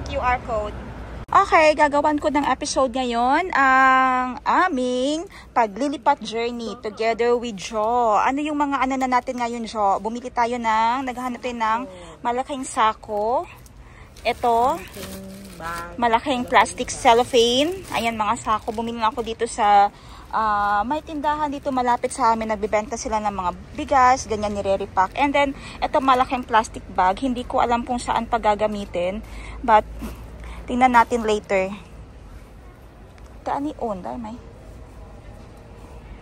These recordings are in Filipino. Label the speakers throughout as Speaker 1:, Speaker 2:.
Speaker 1: QR code. Okay, gagawan ko ng episode ngayon ang aming paglilipat journey together with Jo. Ano yung mga ano na natin ngayon, Jo? Bumili tayo naghahanap tayo ng malaking sako. Ito, malaking plastic cellophane. Ayan mga sako. Bumili na ako dito sa may tindahan dito malapit sa amin. Nagbibenta sila ng mga bigas, ganyan nire-repack. And then, ito malaking plastic bag. Hindi ko alam kung saan pagagamitin. But, tingnan natin later. Taan ni onได้ไหม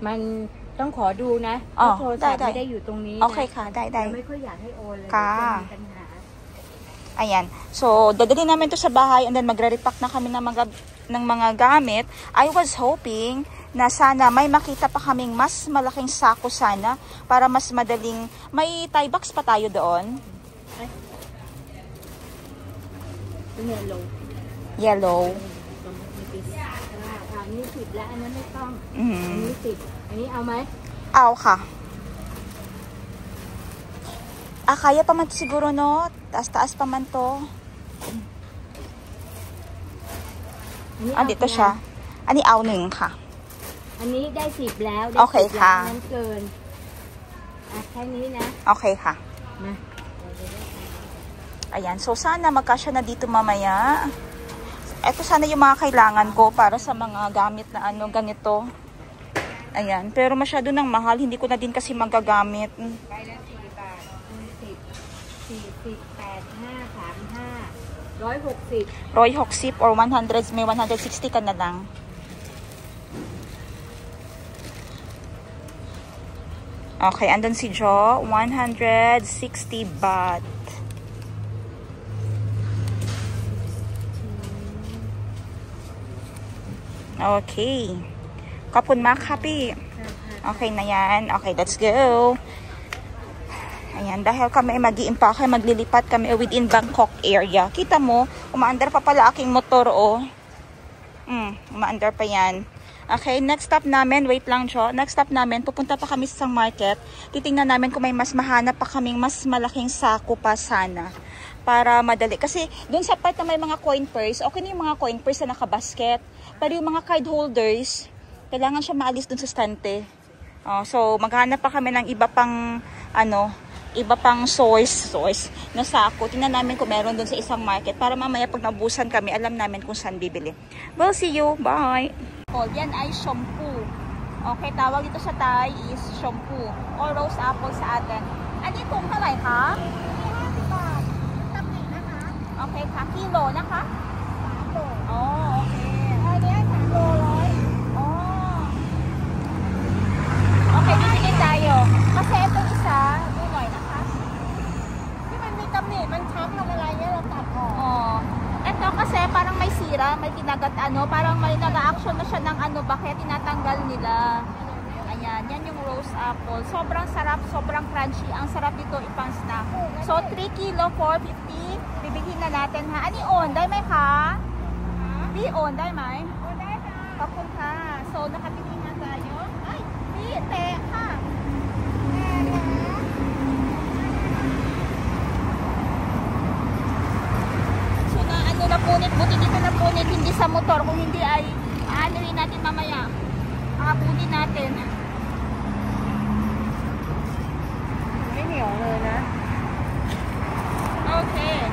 Speaker 2: มันต้องขอดูนะโทรศัพท์ไม่ได้อยู่ตรงนี้นะ
Speaker 1: โอเคค่ะได้
Speaker 2: ไม่ค่อยอยากให้โอนเลย
Speaker 1: ค่ะ Ayan. So, dadalhin namin to sa bahay and then magre-repack na kami ng mga gamit. I was hoping na sana may makita pa kaming mas malaking sako sana para mas madaling, may tie box pa tayo doon. Yellow.
Speaker 2: อันนี้10แล้วอันนั้นไม่ต้องอันนี้10อันนี้เอาไหม
Speaker 1: เอาค่ะ kaya pa man siguro no? Taas pa man to. Dito siya. Aniเอาหนึ่งค่ะ
Speaker 2: อันนี้ได้10แล้วได้
Speaker 1: โอเคค่ะ
Speaker 2: นั้นเกินแค่นี้นะ
Speaker 1: โอเคค่ะ
Speaker 2: มา
Speaker 1: Ayan. So, sana magkasya na dito mamaya. Ito sana yung mga kailangan ko para sa mga gamit na ganito. Ayan. Pero masyado nang mahal. Hindi ko na din kasi magagamit. 160 or 100, may 160 ka na lang. Okay, andun si Jo. 160 baht. Okay. Kapun makapi. Okay na yan. Okay, let's go. Ayan, dahil kami mag-i-impake, maglilipat kami within Bangkok area. Kita mo, umaandar pa pala aking motor, oh. Umaandar pa yan. Okay, next stop namin, wait lang, Jo. Next stop namin, pupunta pa kami sa isang market. Titingnan namin kung may mas mahanap pa kaming mas malaking sako pa sana. Para madali. Kasi dun sa part na may mga coin purse, okay na yung mga coin purse na nakabasket. Pero yung mga card holders, kailangan siya maalis dun sa stante. So, maghanap pa kami ng iba pang source na sako. Tingnan namin kung meron dun sa isang market para mamaya pag nabusan kami, alam namin kung saan bibili. We'll see you. Bye! Yan ay shampoo. Okay, tawag dito sa Thai is shampoo or rose apple sa atin. Ano yung kung kalay ka? 50 baht. Okay, ka. Kilo na ka? 3 โล Oh, okay. Ano yan? 3 โล 100. Oh. Okay, bibili tayo. Kasi ito isa, bumoy na ka? Hindi man may tamni, man chop na malaya,เราตัดออก Oh. Ito kasi parang may sira, may kinagat parang may nag-a-action na siya ng kaya tinatanggal nila. Ayan, yan yung rose apple. Sobrang sarap, sobrang crunchy. Ang sarap dito ipang snack. So, 3 kilo, 450. Bibigyan na natin ha. Ani on, day may ka? Di on, day may? On, day ka. Kapun ka. So, nakatingin na tayo. Ay, di, te, ha. Napunit, buti dito napunit, hindi sa motor, kung hindi ay aanuin natin mamaya, akapunin natin. May niyong na. Okay.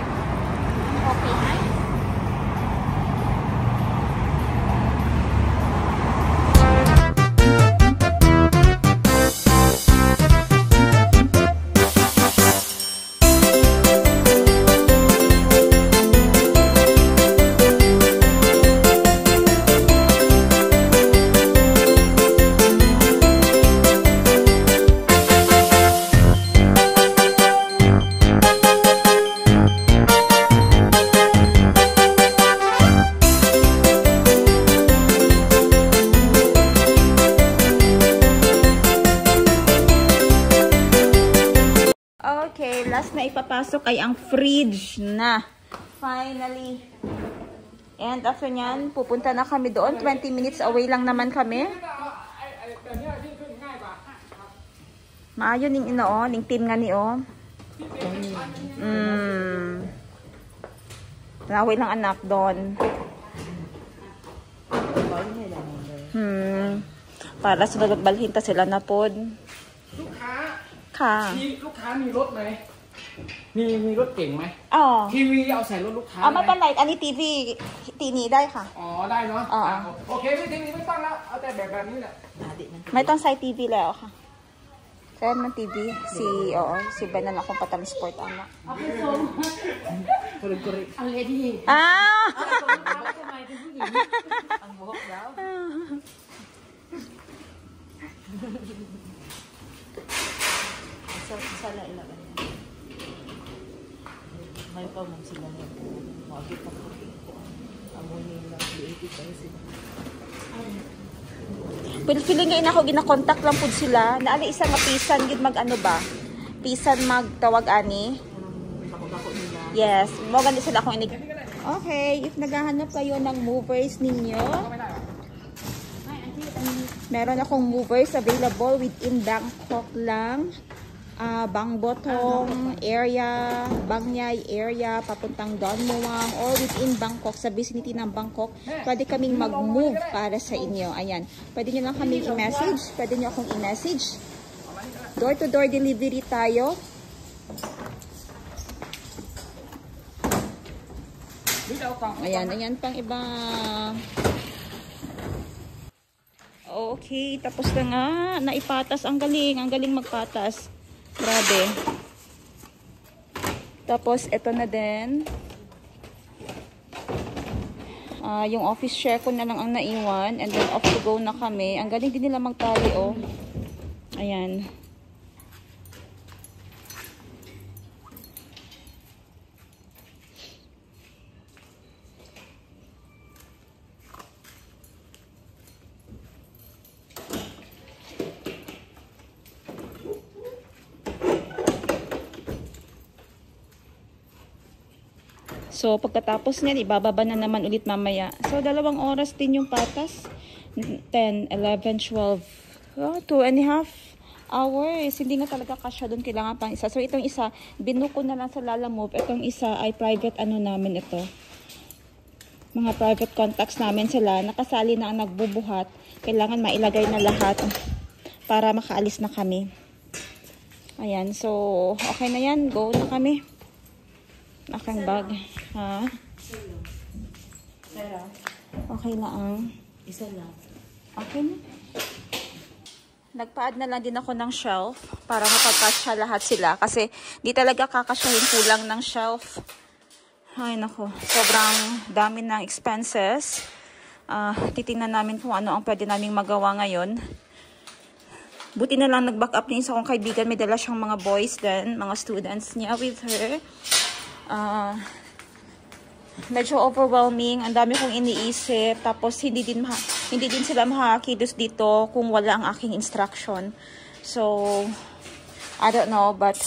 Speaker 1: Okay, nice. Okay, last na ipapasok ay ang fridge na. Finally. And after nyan, pupunta na kami doon. 20 minutes away lang naman kami. Maayo ning ino, ning team nga ni o. Naway lang anak doon. Para sa balhinta sila na pod.
Speaker 3: ลูกค้า
Speaker 1: ค่ะ
Speaker 3: มีลูกค้ามีรถไหมมีรถเก่งไหม
Speaker 1: อ๋อ
Speaker 3: ทีวีเอาใส่รถลูกค้า
Speaker 1: ไม่เป็นไรอันนี้ทีวีตีนี้ได้ค่ะ
Speaker 3: อ๋อได้เนาะ
Speaker 1: อ๋อ
Speaker 3: โอเคไม่ทีวีไม่ต้องแล้วเอาแต่แบบนี้แหละ
Speaker 1: ไม่ต้องใส่ทีวีแล้วค่ะแค่มันทีวีsi Ben na lang akong patransport anak.
Speaker 2: เอาไปส่ง
Speaker 3: คนละกรี
Speaker 2: เอาเลยดี
Speaker 1: Ah!
Speaker 2: ทำไมเป็นผู้หญิงอันบอกแล้ว Sala ilaban. May pa man sila na magi pa ko. Amo nila liit pa sila.
Speaker 1: Pero feeling ngayon ako gina-contact lang pud sila. Naali isa nga pisan gid mag ano ba? Pisan magtawag ani. Yes, mo gani sila akong inig. Okay, if naghahanap kayo ng movers ninyo, meron akong movers available within Bangkok lang. Bangbotong area, Bangyay area, papuntang Don Muang, or within Bangkok, sa vicinity ng Bangkok, pwede kaming mag-move para sa inyo. Ayan. Pwede nyo lang kami i-message. Pwede nyo akong i-message. Door-to-door delivery tayo. Ayan, ayan pang iba. Okay, tapos na nga. Naipatas. Ang galing magpatas. Grabe. Tapos, ito na din. Yung office share ko na lang ang naiwan. And then, off to go na kami. Ang galing din nila magtali, oh. Ayan. So, pagkatapos niyan, ibababa na naman ulit mamaya. So, 2 oras din yung patas. 10, 11, 12. 2.5 hours. Hindi na talaga kasya doon. Kailangan pang isa. So, itong isa, binuko na lang sa Lalamove. Itong isa ay private ano namin ito. Mga private contacts namin sila. Nakasali na ang nagbubuhat. Kailangan mailagay na lahat para makaalis na kami. Ayan. So, okay na yan. Go na kami. Aking bag. Ha? Okay na ang.
Speaker 2: Isa lang.
Speaker 1: Okay na. Nagpa-add na lang din ako ng shelf para mapagkasya lahat sila. Kasi di talaga kakasyahin, kulang ng shelf. Ay nako. Sobrang dami ng expenses. Titingnan namin kung ano ang pwede naming magawa ngayon. Buti na lang nag-back up niya isa kong kaibigan. May dala siyang mga boys din. Mga students niya with her. Medyo overwhelming, ang dami kong iniisip, tapos hindi din sila makakilos dito kung wala ang aking instruction. So I don't know, but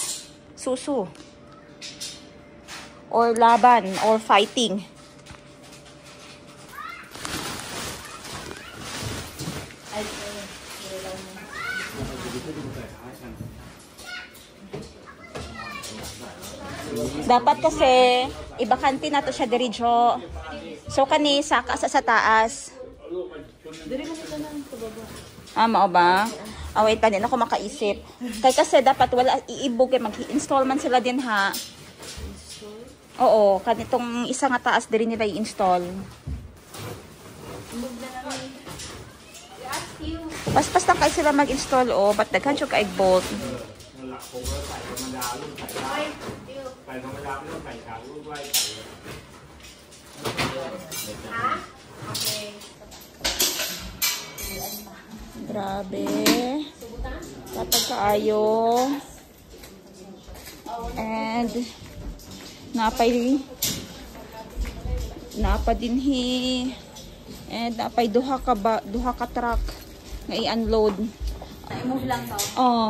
Speaker 1: susu or laban or fighting. Dapat kasi ibakante na to siya diretso. So kani saka sa taas.
Speaker 2: Diri mo ito na sa baba.
Speaker 1: Mao ba? Wait, tanin ako makaisip. Kay kasi dapat wala iibog kay mag-install man sila din ha. Oo, kanitong isa nga taas diri nila i-install. Pas lang kay sila mag-install but daghan siya kay bolt. Grabe. Kapag kaayo. And napay dinhi. And napay duha ka truck nga i-unload.
Speaker 2: I-move lang to.
Speaker 1: Oh.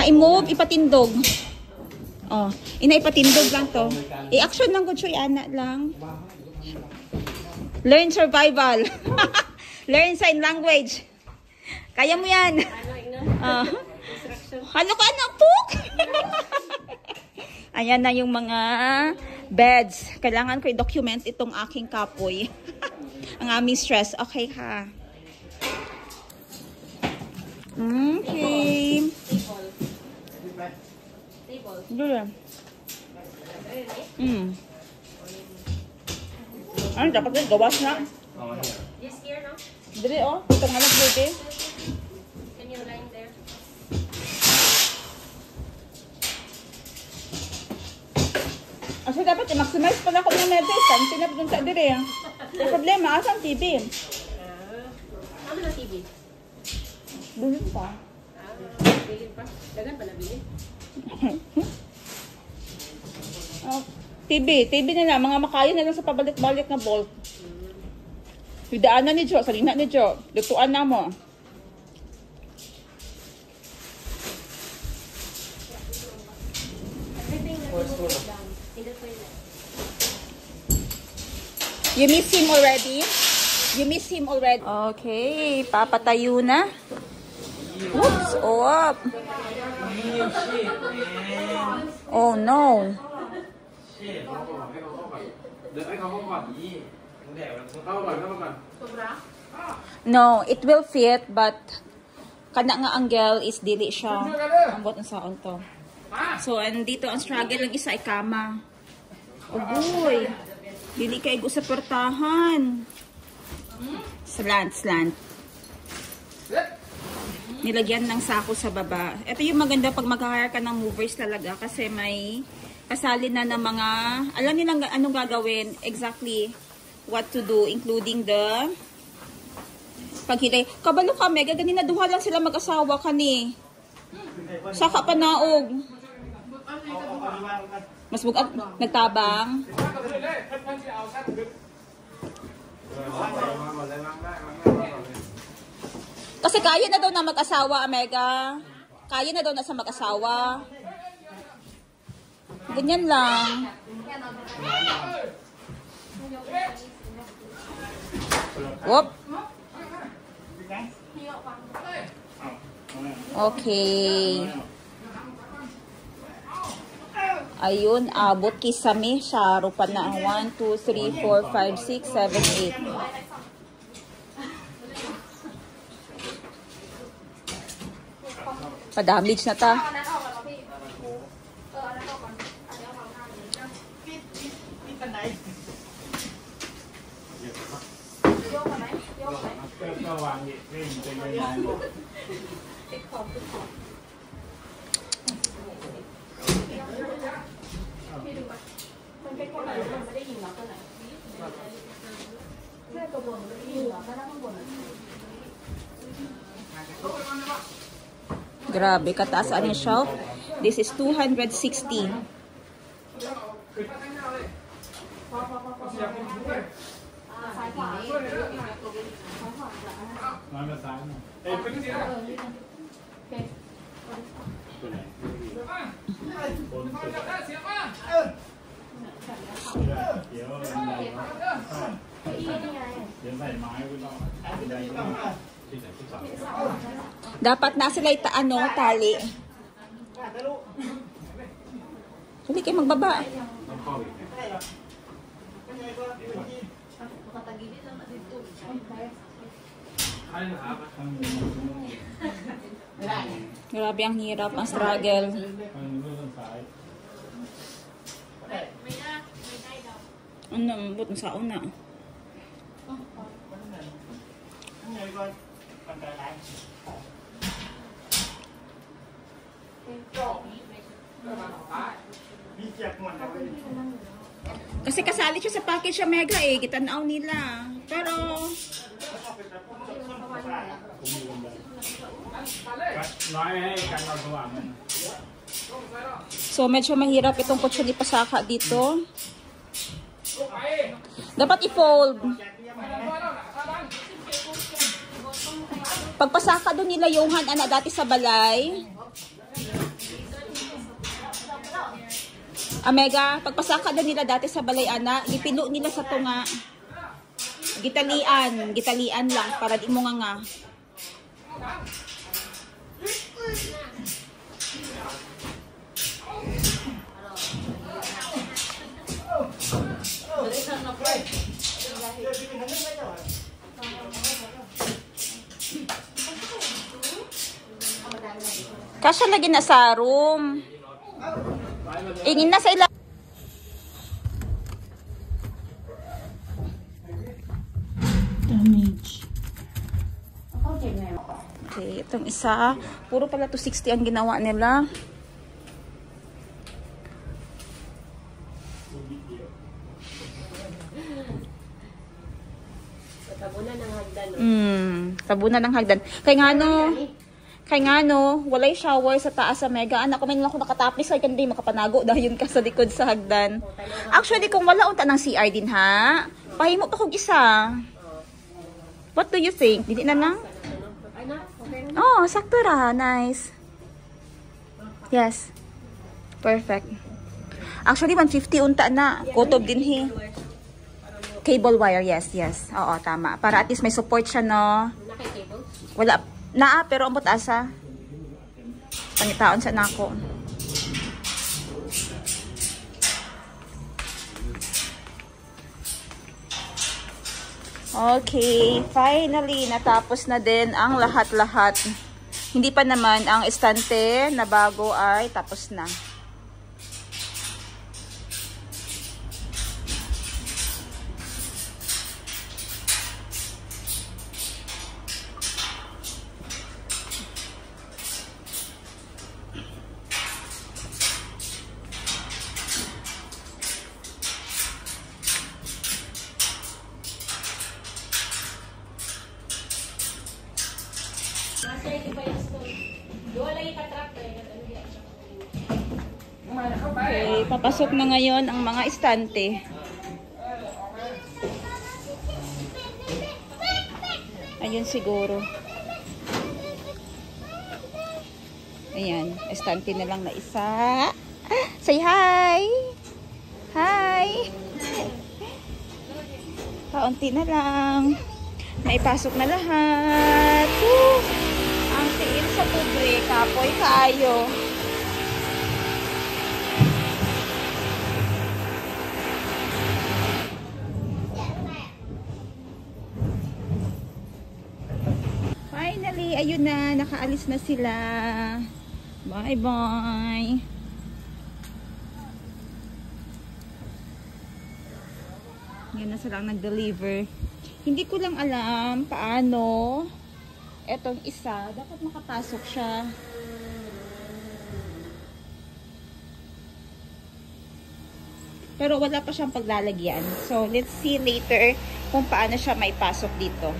Speaker 1: I-move, ipatindog. Oh, ipatindog lang to. I-action lang gud siya, ana lang. Learn survival. Learn sign language. Kaya mo yan. Ano ka, anak? Puk! Ayan na yung mga Beds. Kailangan ko i-document itong aking kapoy. Ang aming stress. Okay ha. Okay. Table. Ano, dapat din gawas na.
Speaker 4: This here, no?
Speaker 1: Dili oh. Ito nga lang, baby.
Speaker 4: Can you line there?
Speaker 1: Kasi dapat i-maximize pala ko ng medicine. Tinap dun sa dire. Yung problema, asan TV?
Speaker 4: Ano na TV?
Speaker 1: Dun pa.
Speaker 4: Bilin pa? Dagan pa na bilin?
Speaker 1: TV na lang. Mga makayo na lang sa pabalik-balik na bolt. Hidaan na ni Jo. Salina ni Jo. Lutuan na mo.
Speaker 4: Everything that you put down. In the toilet.
Speaker 1: You miss him already? You miss him already? Okay. Papatayo na. Oops. Oh, up. Oh, no. No, it will fit, but kana nga ang girl is dili siya. Ambot ang saon to. So, andito ang struggle ng isa ay kama. Ugoy. Dili kay go sa portahan. Slant. Nilagyan ng sako sa baba. Ito yung maganda pag mag-hire ka ng movers talaga kasi may kasali na ng mga, alam nilang anong gagawin, exactly what to do, including the paghilay. Kabalo ka, Mega, ganina duha lang sila mag-asawa kani. Saka panaog. Mas bugat, nagtabang. Kasi kaya na daw na mag-asawa, Mega. Kaya na daw na sa mag-asawa. Ganyan lang. Whoop. Okay. Ayun, abot kisame. Syaro pa na. 1, 2, 3, 4, 5, 6, 7, 8. Pa-damage na ta. Grabe, kataas ang shelf. This is 260. Dapat na sila ano, tali. Hindi kayo magbaba. Grabe ang hirap, ang struggle. Ano, but sa una. Kasi kasali siya sa package siya, Mega eh. Gitanaw nila. Pero so medyo mahirap itong kutsyon ipasaka dito. Dapat i-fold. Pagpasaka doon nila Johan ana dati sa balay. Mega, pagpasaka doon nila dati sa balay ana, gipilo nila sa tunga. Gitalian lang para di mo nga. Kasya lagi na sa room. Ingin na sa ilang.
Speaker 2: Damage.
Speaker 1: Okay, itong isa. Puro pala 260 ang ginawa nila.
Speaker 4: Tabunan ng hagdan.
Speaker 1: Tabunan ng hagdan. Kay nga no, walay shower sa taas sa Mega. Anak ko, may lang ako nakatapis kay hindi makapanago dahil ka sa likod sa hagdan. Actually, kung wala unta ng CR din ha, pahimo pa kog isa. What do you think? Dili na lang? Oh, sakto ra. Nice. Yes. Perfect. Actually, 150 unta na. Kutob din he. Cable wire, yes, yes. Oo, tama. Para at least may support siya, no?
Speaker 4: Naka-cable?
Speaker 1: Wala. Naa, pero ambot asa. Pangitaon sa nako. Okay, finally, natapos na din ang lahat-lahat. Hindi pa naman ang estante na bago ay tapos na. Okay, papasok na ngayon ang mga estante. Ayun siguro. Ayan, estante na lang na isa. Say hi! Hi! Kaunti na lang. Naipasok na lahat. Woo! Ang tiin sa pobre, kapoy kayo. Finally, ayun na, nakaalis na sila. Bye-bye. Yan na silang nag-deliver. Hindi ko lang alam paano etong isa, dapat makapasok siya. Pero wala pa siyang paglalagyan. So, let's see later kung paano siya maipasok dito.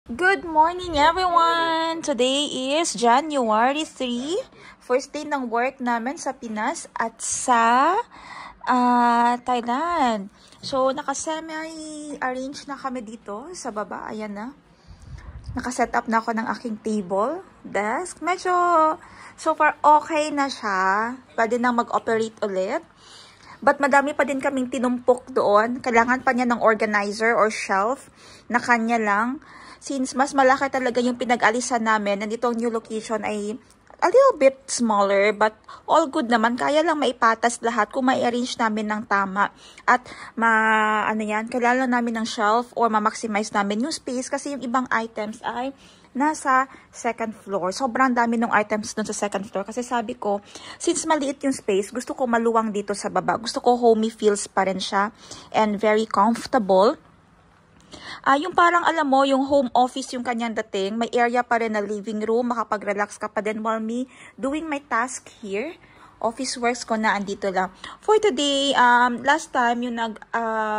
Speaker 1: Good morning everyone! Today is January 3, first day ng work namin sa Pinas at sa Thailand. So, naka-semi-arrange na kami dito sa baba. Ayan na. Naka-set up na ako ng aking table, desk. Medyo, so far, okay na siya. Pwede nang mag-operate ulit. But madami pa din kaming tinumpok doon. Kailangan pa niya ng organizer or shelf na kanya lang. Since mas malaki talaga yung pinag-alisan namin, nandito ang new location ay a little bit smaller, but all good naman. Kaya lang maipatas lahat kung ma-arrange namin ng tama. At kailangan namin ng shelf or ma-maximize namin yung space kasi yung ibang items ay nasa second floor. Sobrang dami ng items dun sa second floor. Kasi sabi ko, since maliit yung space, gusto ko maluwang dito sa baba. Gusto ko homey feels pa rin siya and very comfortable. Yung parang alam mo, yung home office yung kanyang dating. May area pa rin na living room. Makapag-relax ka pa din while me doing my task here office works ko na andito lang. For today, last time, yung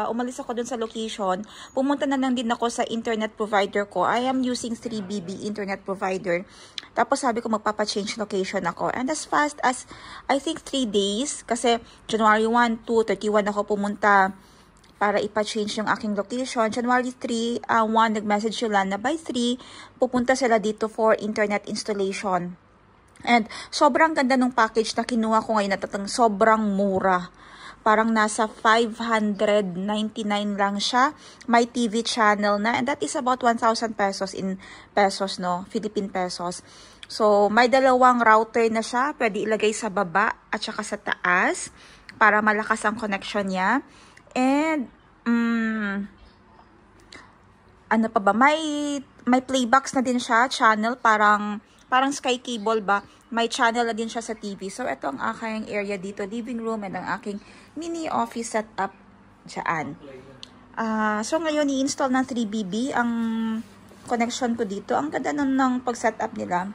Speaker 1: umalis ako dun sa location, pumunta na lang din ako sa internet provider ko. I am using 3BB internet provider. Tapos sabi ko magpapa-change location ako. And as fast as, I think 3 days, kasi January 1, 2, 31 ako pumunta para ipa-change yung aking location. January 3, 1, nag-message sila na by 3, pupunta sila dito for internet installation. And sobrang ganda ng package na kinuha ko ngayon, natatang sobrang mura. Parang nasa 599 lang siya. May TV channel na, and that is about 1,000 pesos in pesos, no? Philippine pesos. So, may dalawang router na siya. Pwede ilagay sa baba at saka sa taas para malakas ang connection niya. And, ano pa ba? May playbacks na din siya, channel, parang Sky Cable ba? May channel na din siya sa TV. So, ito ang aking area dito, living room, and ang aking mini office setup dyan. So, ngayon, i-install ng 3BB ang connection ko dito. Ang ganda ng pag-setup nila.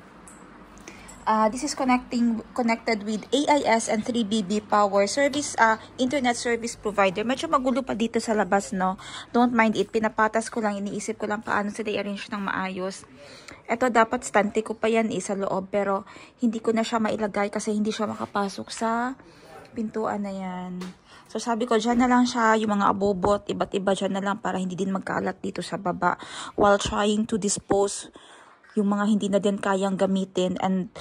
Speaker 1: This is connected with AIS and 3BB Power Service, Internet Service Provider. Medyo magulo pa dito sa labas, no? Don't mind it. Pinapatas ko lang, iniisip ko lang paano sila i-arrange ng maayos. Ito, dapat stante ko pa yan sa loob, pero hindi ko na siya mailagay kasi hindi siya makapasok sa pintuan na yan. So, sabi ko, dyan na lang siya, yung mga abobot, iba't iba dyan na lang para hindi din magkalat dito sa baba while trying to dispose yung mga hindi na din kayang gamitin and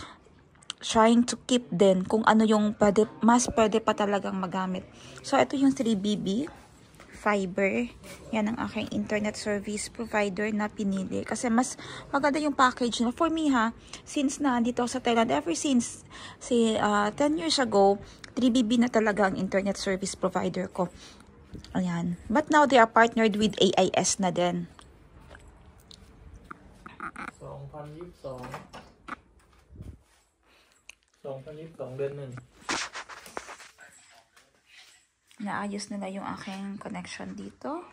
Speaker 1: trying to keep din kung ano yung mas pwede pa talagang magamit. So, ito yung 3BB fiber. Yan ang aking internet service provider na pinili. Kasi mas maganda yung package na. For me since na andito sa Thailand, ever since 10 years ago, 3BB na talaga ang internet service provider ko. Ayan. But now, they are partnered with AIS na din.
Speaker 3: 2022 เดือน 1
Speaker 1: Naayos nila yung aking connection dito.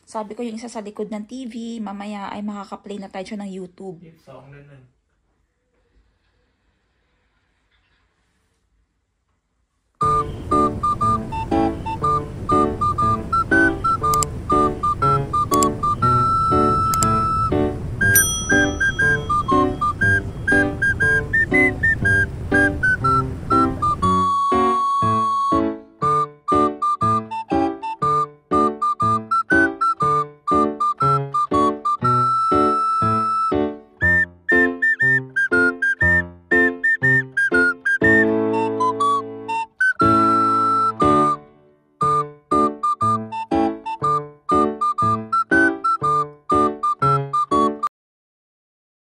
Speaker 1: Sabi ko yung isa sa likod ng TV, mamaya ay makaka-play na tayo ng YouTube.
Speaker 3: 22 เดือน 1